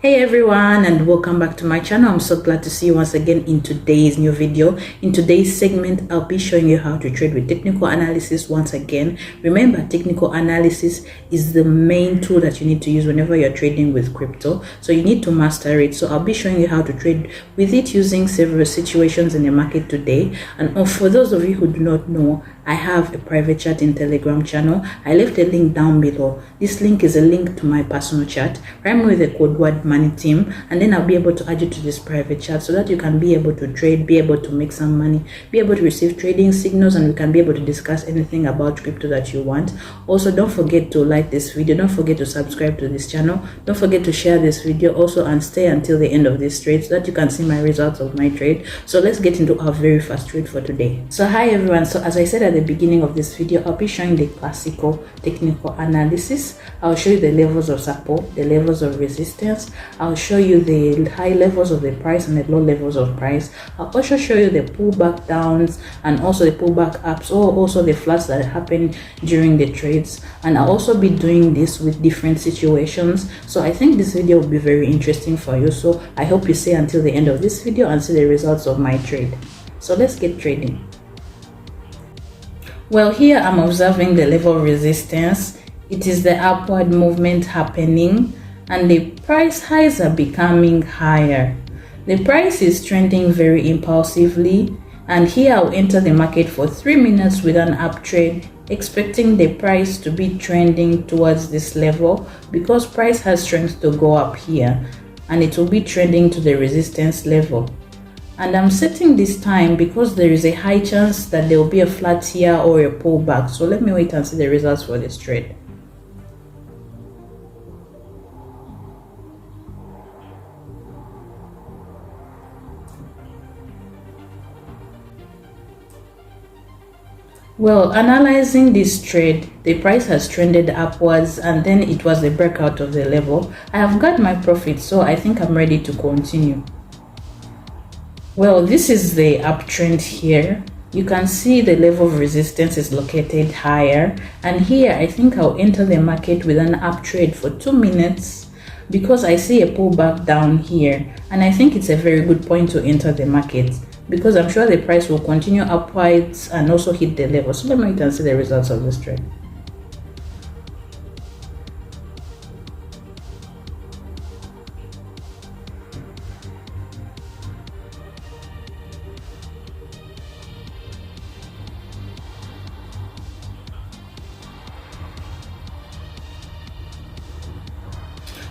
Hey everyone, and welcome back to my channel. I'm so glad to see you once again in today's new video. In today's segment, I'll be showing you how to trade with technical analysis once again. Remember, technical analysis is the main tool that you need to use whenever you're trading with crypto, so you need to master it. So I'll be showing you how to trade with it using several situations in the market today. And for those of you who do not know, I have a private chat in Telegram channel. I left a link down below. This link is a link to my personal chat. Write me with the code word money team, and then I'll be able to add you to this private chat so that you can be able to trade, be able to make some money, be able to receive trading signals, and we can be able to discuss anything about crypto that you want. Also, don't forget to like this video, don't forget to subscribe to this channel, don't forget to share this video also, and stay until the end of this trade so that you can see my results of my trade. So let's get into our very first trade for today. So hi everyone, so as I said at the beginning of this video, I'll be showing the classical technical analysis. I'll show you the levels of support, the levels of resistance. I'll show you the high levels of the price and the low levels of price. I'll also show you the pullback downs and also the pullback ups, or also the flats that happen during the trades. And I'll also be doing this with different situations. So I think this video will be very interesting for you. So I hope you stay until the end of this video and see the results of my trade. So let's get trading. Well, here I'm observing the level of resistance. It is the upward movement happening, and the price highs are becoming higher. The price is trending very impulsively, and here I'll enter the market for 3 minutes with an uptrend, expecting the price to be trending towards this level because price has strength to go up here, and it will be trending to the resistance level. And I'm setting this time because there is a high chance that there will be a flat here or a pullback. So let me wait and see the results for this trade. Well, analyzing this trade, the price has trended upwards and then it was the breakout of the level. I have got my profit, so I think I'm ready to continue. Well, this is the uptrend here. You can see the level of resistance is located higher, and here I think I'll enter the market with an uptrend for 2 minutes because I see a pullback down here, and I think it's a very good point to enter the market because I'm sure the price will continue upwards and also hit the level. So let me wait and see the results of this trade.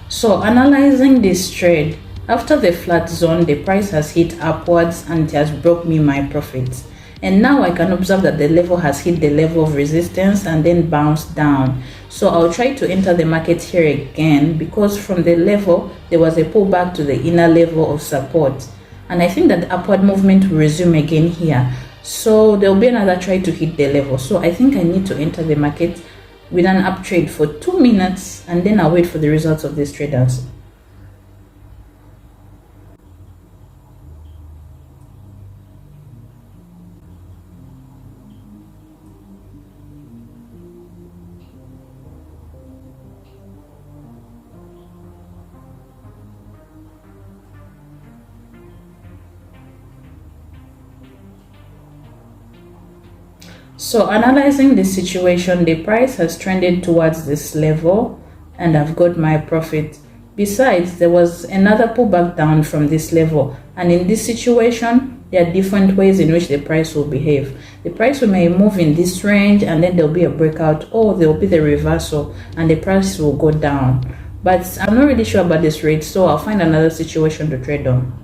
So analyzing this trade, after the flat zone, the price has hit upwards and it has broke me my profits. And now I can observe that the level has hit the level of resistance and then bounced down. So I'll try to enter the market here again because from the level, there was a pullback to the inner level of support. And I think that the upward movement will resume again here. So there will be another try to hit the level. So I think I need to enter the market with an uptrend for 2 minutes, and then I'll wait for the results of these traders. So analyzing the situation, the price has trended towards this level and I've got my profit. Besides, there was another pullback down from this level, and in this situation, there are different ways in which the price will behave. The price may move in this range and then there'll be a breakout, or there'll be the reversal and the price will go down. But I'm not really sure about this rate, so I'll find another situation to trade on.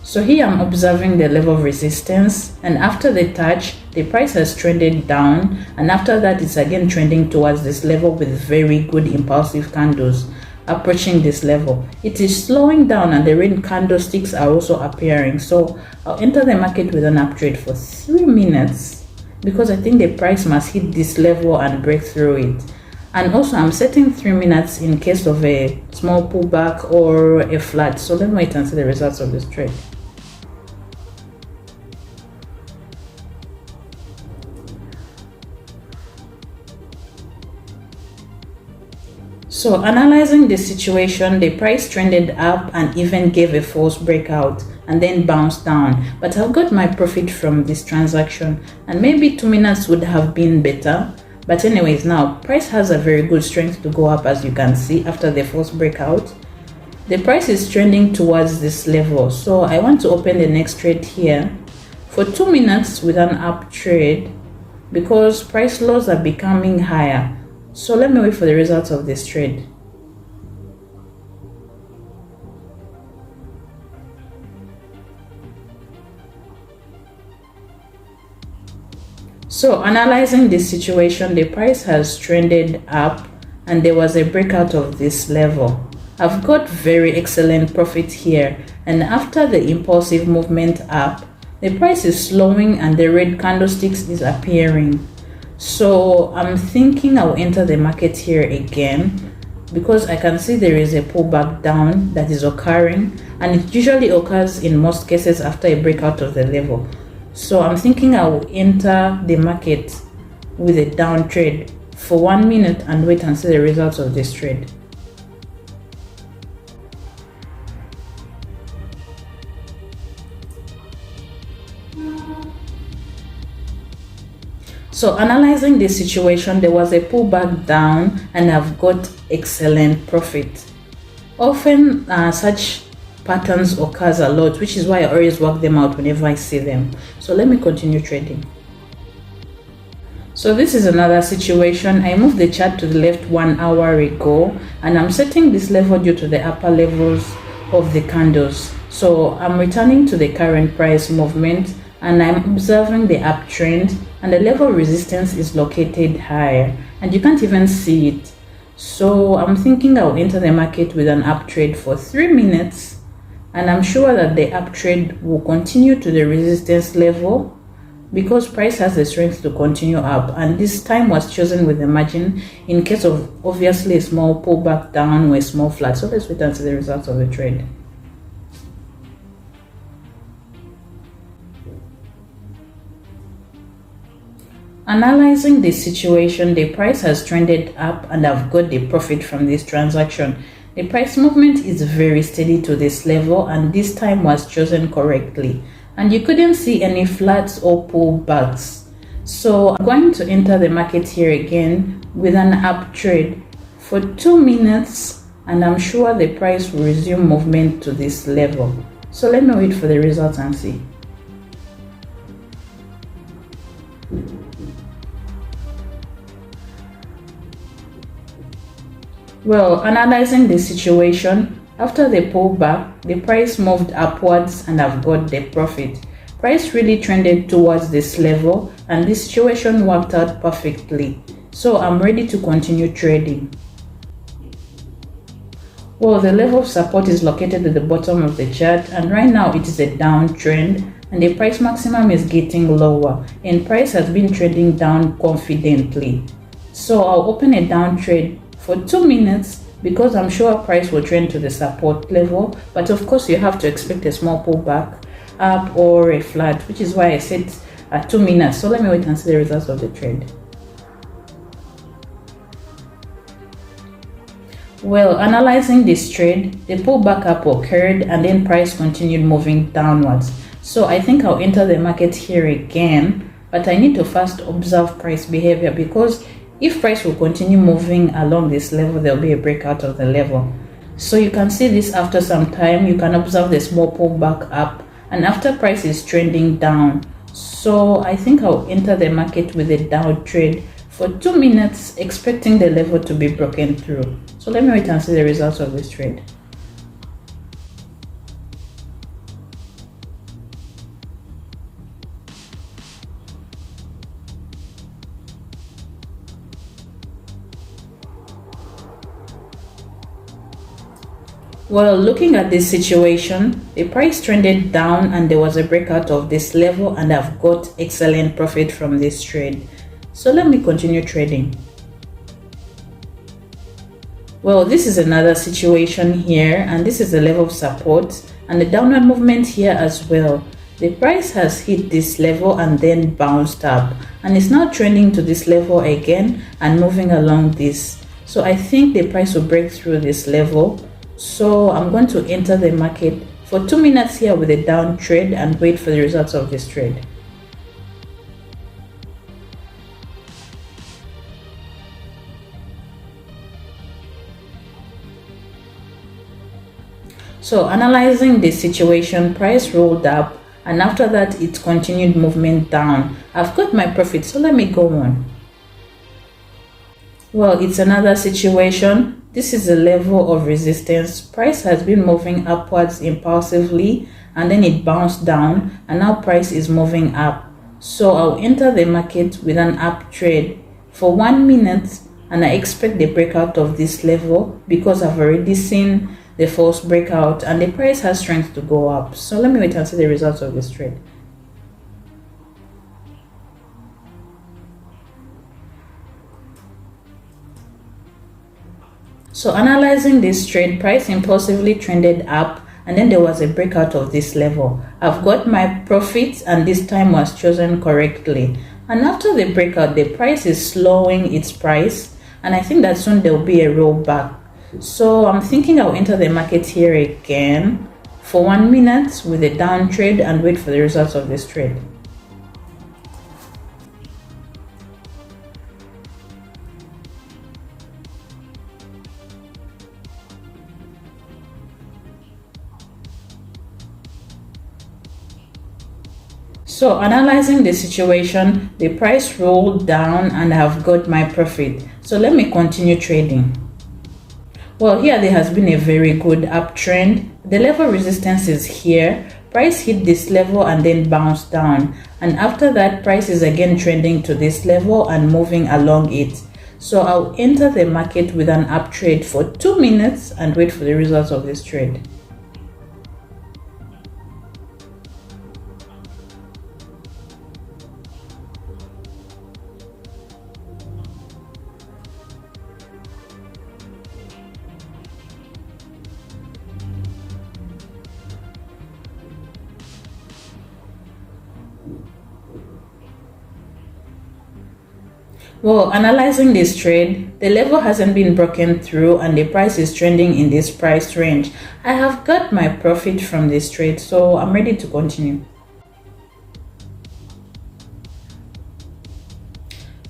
So here I'm observing the level of resistance, and after the touch, the price has trended down, and after that it's again trending towards this level with very good impulsive candles approaching this level. It is slowing down and the red candlesticks are also appearing. So I'll enter the market with an uptrend for 3 minutes because I think the price must hit this level and break through it. And also I'm setting 3 minutes in case of a small pullback or a flat. So let me wait and see the results of this trade. So analyzing the situation, the price trended up and even gave a false breakout and then bounced down, but I've got my profit from this transaction, and maybe 2 minutes would have been better. But anyways, now price has a very good strength to go up, as you can see after the false breakout. The price is trending towards this level, so I want to open the next trade here for 2 minutes with an up trade because price lows are becoming higher. So let me wait for the results of this trade. So analyzing this situation, the price has trended up and there was a breakout of this level. I've got very excellent profit here, and after the impulsive movement up, the price is slowing and the red candlesticks is appearing. So I'm thinking I'll enter the market here again because I can see there is a pullback down that is occurring, and it usually occurs in most cases after a breakout of the level. So I'm thinking I will enter the market with a down trade for 1 minute and wait and see the results of this trade. So analyzing this situation, there was a pullback down and I've got excellent profit. Often such patterns occurs a lot, which is why I always work them out whenever I see them. So let me continue trading. So this is another situation. I moved the chart to the left 1 hour ago, and I'm setting this level due to the upper levels of the candles. So I'm returning to the current price movement and I'm observing the uptrend, and the level of resistance is located higher and you can't even see it. So I'm thinking I'll enter the market with an up trade for 3 minutes, and I'm sure that the up trade will continue to the resistance level because price has the strength to continue up, and this time was chosen with a margin in case of obviously a small pullback down or a small flat. So let's wait and see the results of the trade. Analyzing this situation, the price has trended up and I've got the profit from this transaction. The price movement is very steady to this level, and this time was chosen correctly, and you couldn't see any flats or pullbacks. So I'm going to enter the market here again with an up trade for 2 minutes, and I'm sure the price will resume movement to this level. So let me wait for the results and see. Well, analyzing the situation, after the pullback, the price moved upwards and I've got the profit. Price really trended towards this level and this situation worked out perfectly. So I'm ready to continue trading. Well, the level of support is located at the bottom of the chart, and right now it is a downtrend and the price maximum is getting lower and price has been trading down confidently. So I'll open a down trade for 2 minutes because I'm sure price will trend to the support level, but of course you have to expect a small pullback up or a flat, which is why I set 2 minutes. So let me wait and see the results of the trade. Well, analyzing this trade, the pullback up occurred and then price continued moving downwards. So I think I'll enter the market here again, but I need to first observe price behavior because if price will continue moving along this level, there will be a breakout of the level. So you can see this after some time. You can observe the small pullback up, and after price is trending down. So I think I'll enter the market with a down trade for 2 minutes, expecting the level to be broken through. So let me wait and see the results of this trade. Well, looking at this situation, the price trended down and there was a breakout of this level, and I've got excellent profit from this trade. So let me continue trading. Well, this is another situation here, and this is the level of support and the downward movement here as well. The price has hit this level and then bounced up, and it's now trending to this level again and moving along this So I think the price will break through this level. So I'm going to enter the market for 2 minutes here with a down trade and wait for the results of this trade. So analyzing the situation, price rolled up and after that it continued movement down. I've got my profit, so let me go on. Well, it's another situation. This is a level of resistance. Price has been moving upwards impulsively and then it bounced down and now price is moving up. So I'll enter the market with an up trade for 1 minute and I expect the breakout of this level because I've already seen the false breakout and the price has strength to go up. So let me wait and see the results of this trade. So analyzing this trade, price impulsively trended up and then there was a breakout of this level. I've got my profits and this time was chosen correctly. And after the breakout, the price is slowing its price and I think that soon there will be a rollback. So I'm thinking I'll enter the market here again for 1 minute with a down trade and wait for the results of this trade. So analyzing the situation, the price rolled down and I've got my profit. So let me continue trading. Well, here there has been a very good uptrend. The level of resistance is here. Price hit this level and then bounced down. And after that, price is again trending to this level and moving along it. So I'll enter the market with an up trade for 2 minutes and wait for the results of this trade. Well, analyzing this trade, the level hasn't been broken through and the price is trending in this price range. I have got my profit from this trade, so I'm ready to continue.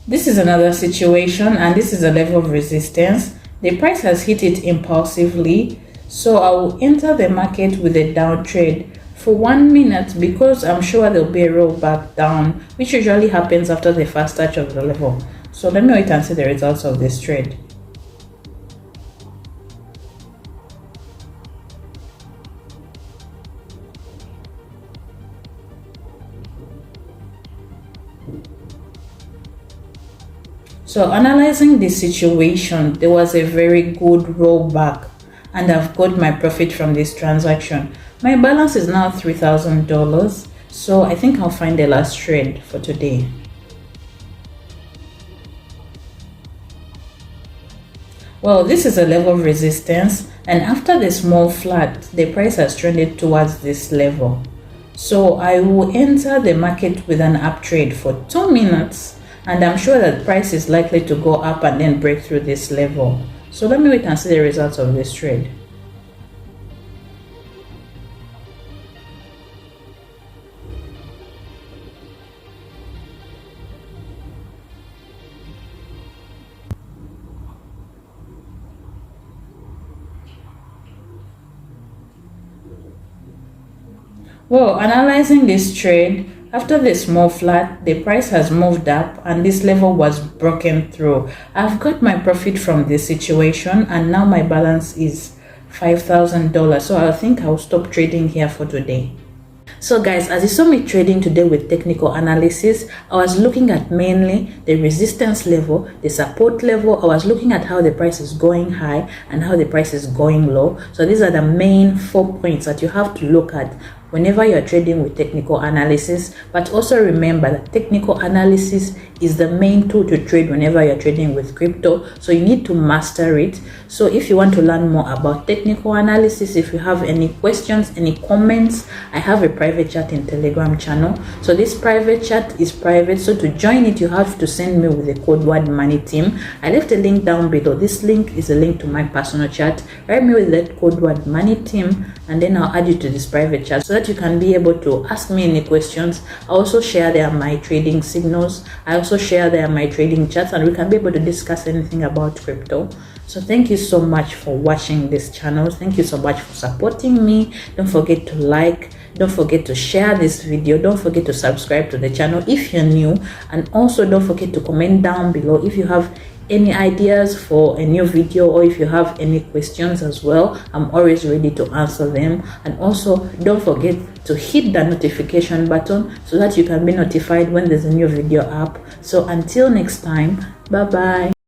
This is another situation and this is a level of resistance. The price has hit it impulsively, so I will enter the market with a down trade for 1 minute because I'm sure there'll be a rollback down, which usually happens after the first touch of the level. So let me wait and see the results of this trade. So analyzing the situation, there was a very good rollback and I've got my profit from this transaction. My balance is now $3,000, so I think I'll find the last trade for today. Well, this is a level of resistance and after the small flat, the price has trended towards this level. So I will enter the market with an up trade for 2 minutes and I'm sure that price is likely to go up and then break through this level. So let me wait and see the results of this trade. Well, analyzing this trade, after the small flat, the price has moved up and this level was broken through. I've got my profit from this situation and now my balance is $5,000. So I think I'll stop trading here for today. So guys, as you saw me trading today with technical analysis, I was looking at mainly the resistance level, the support level. I was looking at how the price is going high and how the price is going low. So these are the main 4 points that you have to look at whenever you're trading with technical analysis. But also remember that technical analysis is the main tool to trade whenever you're trading with crypto, so you need to master it. So if you want to learn more about technical analysis, if you have any questions, any comments, I have a private chat in Telegram channel. So this private chat is private, so to join it you have to send me with the code word money team. I left a link down below. This link is a link to my personal chat. Write me with that code word money team, and then I'll add you to this private chat so that you can be able to ask me any questions. I also share there my trading signals. I also share there my trading chats, and we can be able to discuss anything about crypto. So thank you so much for watching this channel. Thank you so much for supporting me. Don't forget to like, don't forget to share this video, don't forget to subscribe to the channel if you're new, and also don't forget to comment down below if you have any ideas for a new video, or if you have any questions as well. I'm always ready to answer them. And also don't forget to hit the notification button so that you can be notified when there's a new video up. So until next time, bye bye.